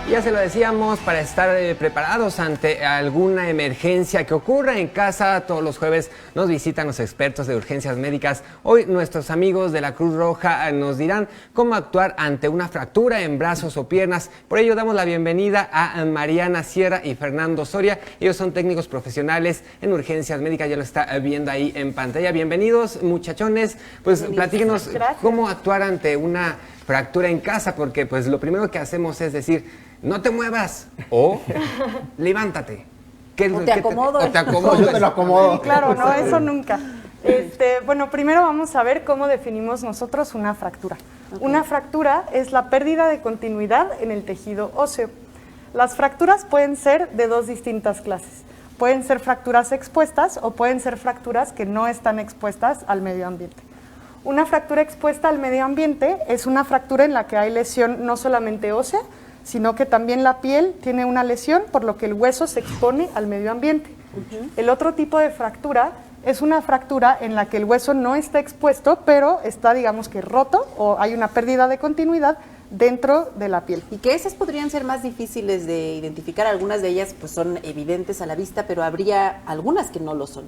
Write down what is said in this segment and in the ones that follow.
Ya se lo decíamos, para estar preparados ante alguna emergencia que ocurra en casa. Todos los jueves nos visitan los expertos de urgencias médicas. Hoy nuestros amigos de la Cruz Roja nos dirán cómo actuar ante una fractura en brazos o piernas. Por ello damos la bienvenida a Mariana Sierra y Fernando Soria. Ellos son técnicos profesionales en urgencias médicas, ya lo está viendo ahí en pantalla. Bienvenidos, muchachones. Pues platíquenos cómo actuar ante una fractura en casa, porque pues lo primero que hacemos es decir, no te muevas o levántate. O te acomodo. O te acomodo. Yo te lo acomodo. Sí, claro, no, eso nunca. Bueno, primero vamos a ver cómo definimos nosotros una fractura. Okay. Una fractura es la pérdida de continuidad en el tejido óseo. Las fracturas pueden ser de dos distintas clases. Pueden ser fracturas expuestas o pueden ser fracturas que no están expuestas al medio ambiente. Una fractura expuesta al medio ambiente es una fractura en la que hay lesión no solamente ósea, sino que también la piel tiene una lesión, por lo que el hueso se expone al medio ambiente. El otro tipo de fractura es una fractura en la que el hueso no está expuesto, pero está, digamos que roto, o hay una pérdida de continuidad dentro de la piel. Y que esas podrían ser más difíciles de identificar, algunas de ellas pues son evidentes a la vista, pero habría algunas que no lo son.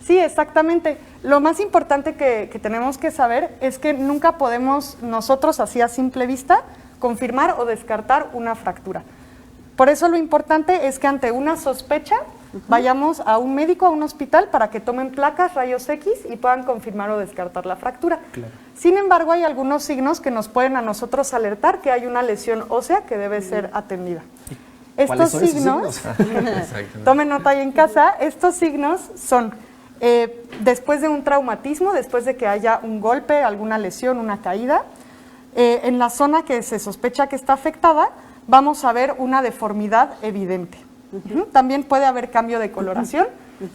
Sí, exactamente. Lo más importante que tenemos que saber es que nunca podemos nosotros, así a simple vista, confirmar o descartar una fractura. Por eso lo importante es que ante una sospecha vayamos a un médico, a un hospital, para que tomen placas, rayos X y puedan confirmar o descartar la fractura. Claro. Sin embargo, hay algunos signos que nos pueden a nosotros alertar que hay una lesión ósea que debe ser atendida. Estos signos, tomen nota ahí en casa, estos signos son después de un traumatismo, después de que haya un golpe, alguna lesión, una caída, en la zona que se sospecha que está afectada, vamos a ver una deformidad evidente. También puede haber cambio de coloración.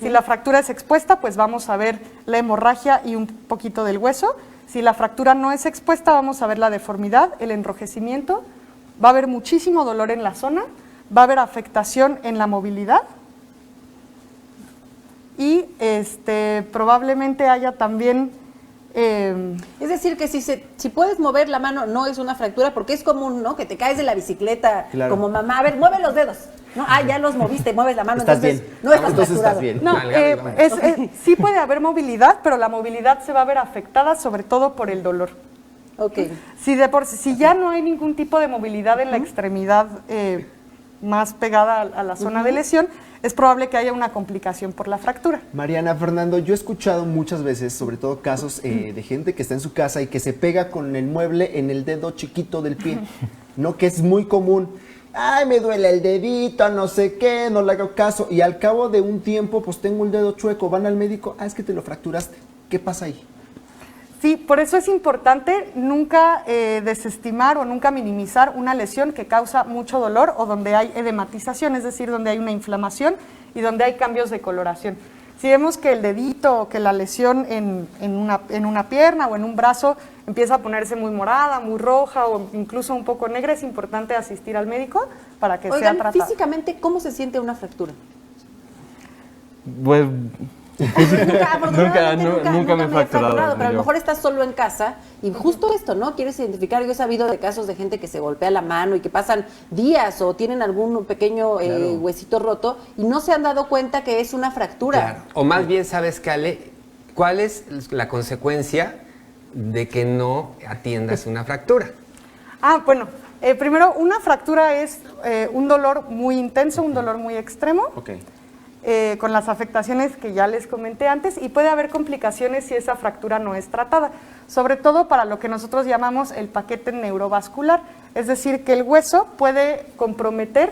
Si la fractura es expuesta, pues vamos a ver la hemorragia y un poquito del hueso. Si la fractura no es expuesta, vamos a ver la deformidad, el enrojecimiento. Va a haber muchísimo dolor en la zona, va a haber afectación en la movilidad y probablemente haya también... Es decir, que si puedes mover la mano, no es una fractura, porque es común, ¿no? Que te caes de la bicicleta, claro, como mamá, a ver, mueve los dedos. No, ya los moviste, mueves la mano, estás entonces bien. No estás fracturado. Estás bien. No, sí puede haber movilidad, pero la movilidad se va a ver afectada sobre todo por el dolor. Okay. Si ya no hay ningún tipo de movilidad en la extremidad más pegada a la zona de lesión, es probable que haya una complicación por la fractura. Mariana, Fernando, yo he escuchado muchas veces, sobre todo casos de gente que está en su casa y que se pega con el mueble en el dedo chiquito del pie, ¿no? Que es muy común. Ay, me duele el dedito, no sé qué, no le hago caso. Y al cabo de un tiempo, pues tengo el dedo chueco, van al médico, es que te lo fracturaste. ¿Qué pasa ahí? Sí, por eso es importante nunca desestimar o nunca minimizar una lesión que causa mucho dolor o donde hay edematización, es decir, donde hay una inflamación y donde hay cambios de coloración. Si vemos que el dedito o que la lesión en una pierna o en un brazo empieza a ponerse muy morada, muy roja o incluso un poco negra, es importante asistir al médico para que sea tratado. Físicamente, ¿cómo se siente una fractura? Pues... nunca me he fracturado, pero a lo yo. mejor estás solo en casa y justo esto, ¿no? Quieres identificar. Yo he sabido de casos de gente que se golpea la mano y que pasan días o tienen algún pequeño huesito roto y no se han dado cuenta que es una fractura. Claro. O más bien, ¿sabes, Ale, cuál es la consecuencia de que no atiendas una fractura? Bueno, primero, una fractura es un dolor muy intenso, un dolor muy extremo. Okay. Con las afectaciones que ya les comenté antes, y puede haber complicaciones si esa fractura no es tratada, sobre todo para lo que nosotros llamamos el paquete neurovascular, es decir, que el hueso puede comprometer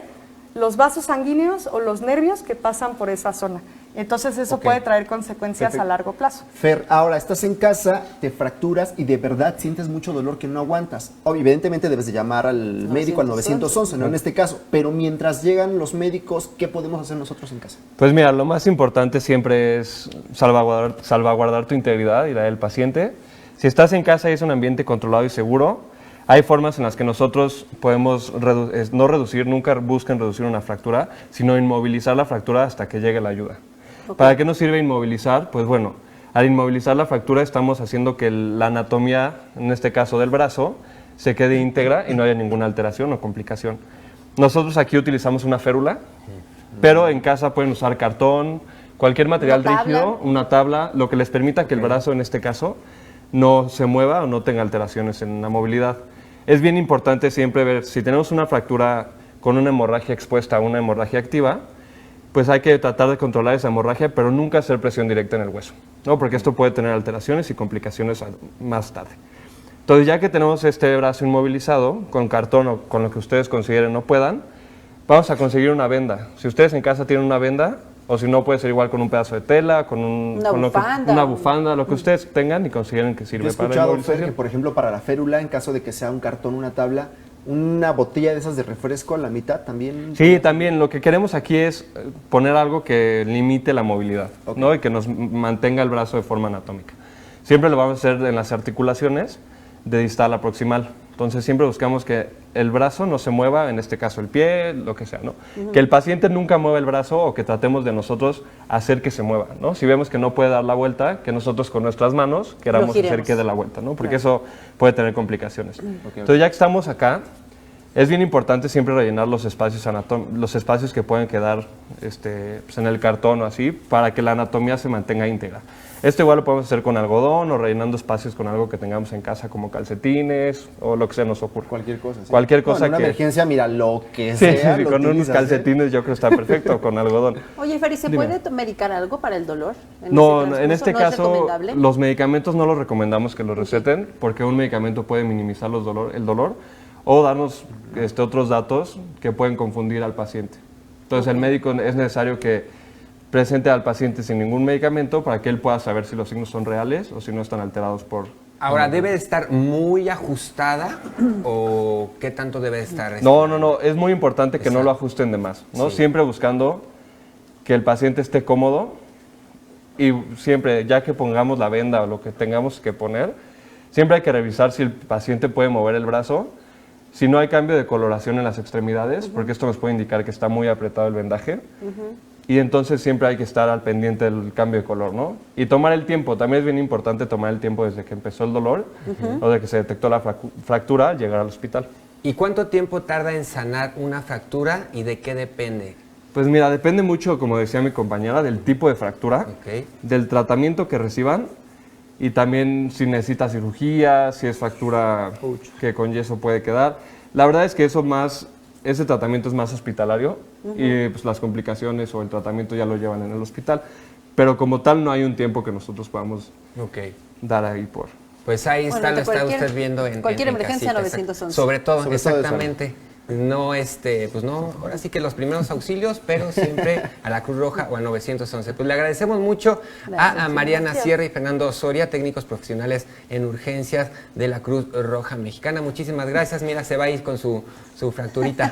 los vasos sanguíneos o los nervios que pasan por esa zona. Entonces eso puede traer consecuencias a largo plazo. Fer, ahora estás en casa, te fracturas y de verdad sientes mucho dolor que no aguantas. Evidentemente debes de llamar al médico, al 911, ¿no? En este caso. Pero mientras llegan los médicos, ¿qué podemos hacer nosotros en casa? Pues mira, lo más importante siempre es salvaguardar tu integridad y la del paciente. Si estás en casa y es un ambiente controlado y seguro, hay formas en las que nosotros podemos nunca busquen reducir una fractura, sino inmovilizar la fractura hasta que llegue la ayuda. Okay. ¿Para qué nos sirve inmovilizar? Pues bueno, al inmovilizar la fractura estamos haciendo que la anatomía, en este caso del brazo, se quede íntegra y no haya ninguna alteración o complicación. Nosotros aquí utilizamos una férula, pero en casa pueden usar cartón, cualquier material Una tabla. rígido, una tabla, lo que les permita que el brazo en este caso no se mueva o no tenga alteraciones en la movilidad. Es bien importante siempre ver si tenemos una fractura con una hemorragia expuesta a una hemorragia activa, pues hay que tratar de controlar esa hemorragia, pero nunca hacer presión directa en el hueso, ¿no? Porque esto puede tener alteraciones y complicaciones más tarde. Entonces, ya que tenemos este brazo inmovilizado, con cartón o con lo que ustedes consideren no puedan, vamos a conseguir una venda. Si ustedes en casa tienen una venda, o si no, puede ser igual con un pedazo de tela, con Una una bufanda, lo que ustedes tengan y consideren que Yo sirve he para la escuchado, Fer, inmovilización. que por ejemplo para la férula, en caso de que sea un cartón, una tabla, una botella de esas de refresco a la mitad también. Sí, también lo que queremos aquí es poner algo que limite la movilidad, Ok. ¿no? Y que nos mantenga el brazo de forma anatómica. Siempre lo vamos a hacer en las articulaciones de distal a proximal. Entonces siempre buscamos que el brazo no se mueva, en este caso el pie, lo que sea, ¿no? Que el paciente nunca mueva el brazo o que tratemos de nosotros hacer que se mueva, ¿no? Si vemos que no puede dar la vuelta, que nosotros con nuestras manos queramos hacer giremos. que dé la vuelta, ¿no? Porque eso puede tener complicaciones. Entonces ya que estamos acá, es bien importante siempre rellenar los espacios los espacios que pueden quedar pues en el cartón o así, para que la anatomía se mantenga íntegra. Esto igual lo podemos hacer con algodón o rellenando espacios con algo que tengamos en casa, como calcetines o lo que se nos ocurra. Cualquier cosa. sí. Cualquier No, cosa en una que... emergencia, mira, lo que Sí, sea. sí, lo con unos utilizas, ¿eh? calcetines yo creo que está perfecto, con algodón. Oye, Fer, ¿y se puede medicar algo para el dolor? No, ese en este transcurso? ¿No es caso recomendable? los medicamentos no los recomendamos que los receten porque un medicamento puede minimizar el dolor o darnos otros datos que pueden confundir al paciente. Entonces el médico es necesario que presente al paciente sin ningún medicamento para que él pueda saber si los signos son reales o si no están alterados por... Ahora, ¿debe de estar muy ajustada o qué tanto debe de estar? No, es muy importante que no lo ajusten de más, ¿no? Sí. Siempre buscando que el paciente esté cómodo y siempre, ya que pongamos la venda o lo que tengamos que poner, siempre hay que revisar si el paciente puede mover el brazo, si no hay cambio de coloración en las extremidades, porque esto nos puede indicar que está muy apretado el vendaje. Y entonces siempre hay que estar al pendiente del cambio de color, ¿no? Y tomar el tiempo, también es bien importante tomar el tiempo desde que empezó el dolor o de que se detectó la fractura, llegar al hospital. ¿Y cuánto tiempo tarda en sanar una fractura y de qué depende? Pues mira, depende mucho, como decía mi compañera, del tipo de fractura, Ok. del tratamiento que reciban y también si necesita cirugía, si es fractura que con yeso puede quedar. La verdad es que ese tratamiento es más hospitalario y pues, las complicaciones o el tratamiento ya lo llevan en el hospital. Pero como tal no hay un tiempo que nosotros podamos Ok. dar ahí por... Pues ahí Bueno, está, lo de está cualquier- usted viendo en cualquier en emergencia, casita, 911. Sobre todo, Sobre todo eso. exactamente. No, pues no, ahora sí que los primeros auxilios, pero siempre a la Cruz Roja o al 911. Pues le agradecemos mucho a Mariana Sierra y Fernando Soria, técnicos profesionales en urgencias de la Cruz Roja Mexicana. Muchísimas gracias. Mira, se va a ir con su fracturita.